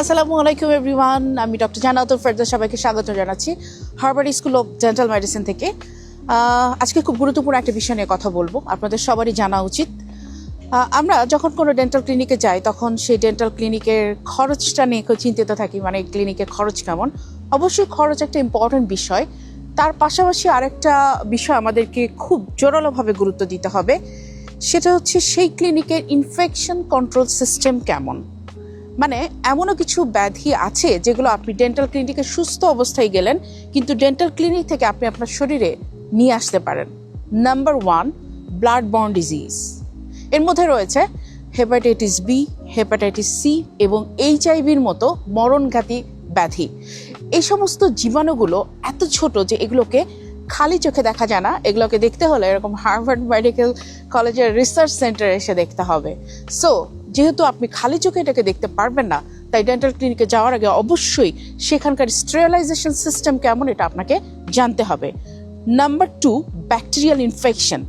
আসসালামু আলাইকুম এভরিওয়ান, আমি ডক্টর জান্নাতুল ফেরদৌস, সবাইকে স্বাগত জানাচ্ছি Harvard school of dental medicine থেকে। আজকে খুব গুরুত্বপূর্ণ একটা বিষয় নিয়ে কথা বলবো, আপনাদের সবারই জানা উচিত। আমরা যখন কোনো ডেন্টাল ক্লিনিকে যাই তখন সেই ডেন্টাল ক্লিনিকের খরচটা নিয়ে খুব চিন্তিত থাকি, মানে ক্লিনিকের খরচ কেমন। অবশ্যই খরচ একটা ইম্পর্টেন্ট বিষয়, তার পাশাপাশি আরেকটা বিষয় আমাদেরকে খুব জোরালোভাবে গুরুত্ব দিতে হবে, সেটা হচ্ছে সেই ক্লিনিকের ইনফেকশন কন্ট্রোল সিস্টেম কেমন। মানে এমনও কিছু ব্যাধি আছে যেগুলো আপনি ডেন্টাল ক্লিনিকে সুস্থ অবস্থায় গেলেন, কিন্তু ডেন্টাল ক্লিনিক থেকে আপনি আপনার শরীরে নিয়ে আসতে পারেন। Number 1, blood borne disease. এর মধ্যে রয়েছে হেপাটাইটিস বি, হেপাটাইটিস সি এবং HIV-র মতো মরণঘাতী ব্যাধি। এই সমস্ত জীবাণুগুলো এত ছোট যে এগুলোকে খালি চোখে দেখা যায় না, এগুলোকে দেখতে হলে এরকম হার্ভার্ড মেডিকেল কলেজের রিসার্চ সেন্টারে এসে দেখতে হবে। সো যেহেতু আপনি খালি চোখে এটাকে দেখতে পারবেন না, তাই ডেন্টাল ক্লিনিকে যাওয়ার আগে অবশ্যই সেখানকার স্টেরিলাইজেশন সিস্টেম কেমন এটা আপনাকে জানতে হবে। Number 2, bacterial infection.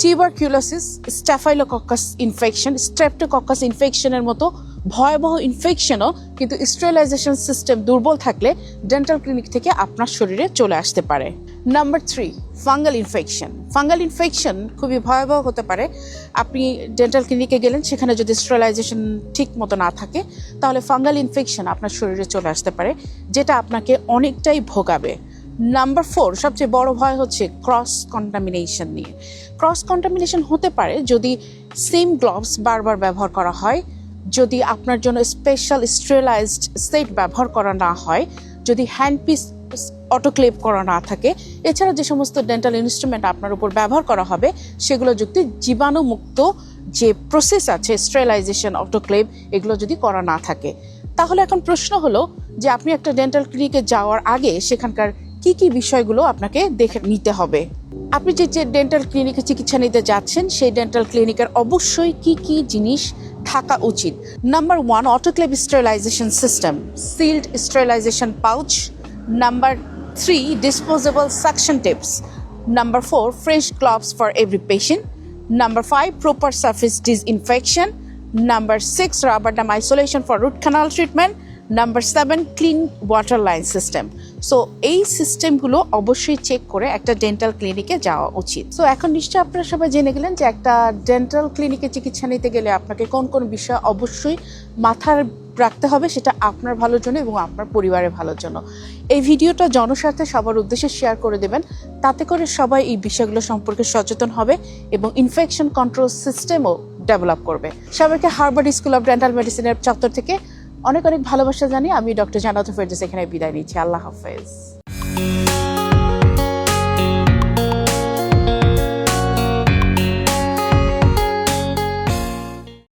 Tuberculosis, staphylococcus infection, streptococcus ইনফেকশনের মতো ভয়াবহ ইনফেকশনও কিন্তু স্টেরিলাইজেশন সিস্টেম দুর্বল থাকলে ডেন্টাল ক্লিনিক থেকে আপনার শরীরে চলে আসতে পারে। Number 3, fungal infection. Fungal infection খুবই ভয়াবহ হতে পারে। আপনি ডেন্টাল ক্লিনিকে গেলেন, সেখানে যদি স্টেরিলাইজেশন ঠিক মতো না থাকে তাহলে ফাঙ্গাল ইনফেকশন আপনার শরীরে চলে আসতে পারে, যেটা আপনাকে অনেকটাই ভোগাবে। নাম্বার 4, সবচেয়ে বড় ভয় হচ্ছে ক্রস কন্টামিনেশন নিয়ে। ক্রস কন্টামিনেশন হতে পারে যদি সেম গ্লোভস বারবার ব্যবহার করা হয়, যদি আপনার জন্য স্পেশাল স্টেরিলাইজড সেট ব্যবহার করা না হয়, যদি হ্যান্ডপিস অটোক্লেভ করা না থাকে, এছাড়া যে সমস্ত ডেন্টাল ইনস্ট্রুমেন্ট আপনার উপর ব্যবহার করা হবে সেগুলো যদি জীবাণুমুক্ত যে প্রসেস আছে স্টেরিলাইজেশন, অটোক্লেভ, এগুলো যদি করা না থাকে। তাহলে এখন প্রশ্ন হলো যে আপনি একটা ডেন্টাল ক্লিনিকে যাওয়ার আগে সেখানকার কি কি বিষয়গুলো আপনাকে দেখে নিতে হবে। আপনি যে ডেন্টাল ক্লিনিকে চিকিৎসা নিতে যাচ্ছেন সেই ডেন্টাল ক্লিনিকের অবশ্যই কি কি জিনিস থাকা উচিত। Number 1, autoclave sterilisation system, sealed sterilisation pouch. Number 3, disposable suction tips. Number 4, fresh gloves for every patient. Number 5, proper surface disinfection. Number 6, rubber dam isolation for root canal treatment. Number 7, clean water line system. So এই সিস্টেমগুলো অবশ্যই check করে একটা dental ক্লিনিকে যাওয়া উচিত। So এখন নিশ্চয়ই আপনারা সবাই জেনে গেলেন যে একটা ডেন্টাল ক্লিনিকে চিকিৎসা নিতে গেলে আপনাকে কোন কোন বিষয় অবশ্যই মাথায় রাখতে হবে, সেটা আপনার ভালোর জন্য এবং আপনার পরিবারের ভালোর জন্য। এই ভিডিওটা জনস্বার্থে সবার উদ্দেশ্যে শেয়ার করে দেবেন, তাতে করে সবাই এই বিষয়গুলো সম্পর্কে সচেতন হবে এবং ইনফেকশন কন্ট্রোল সিস্টেমও ডেভেলপ করবে। সবাইকে হার্ভার্ড স্কুল অফ ডেন্টাল মেডিসিনের চত্বর থেকে অনেক অনেক ভালোবাসা জানিয়ে আমি ডক্টর জান্নাতুল ফেরদৌস এখানে বিদায় নিচ্ছি। আল্লাহ হাফেজ।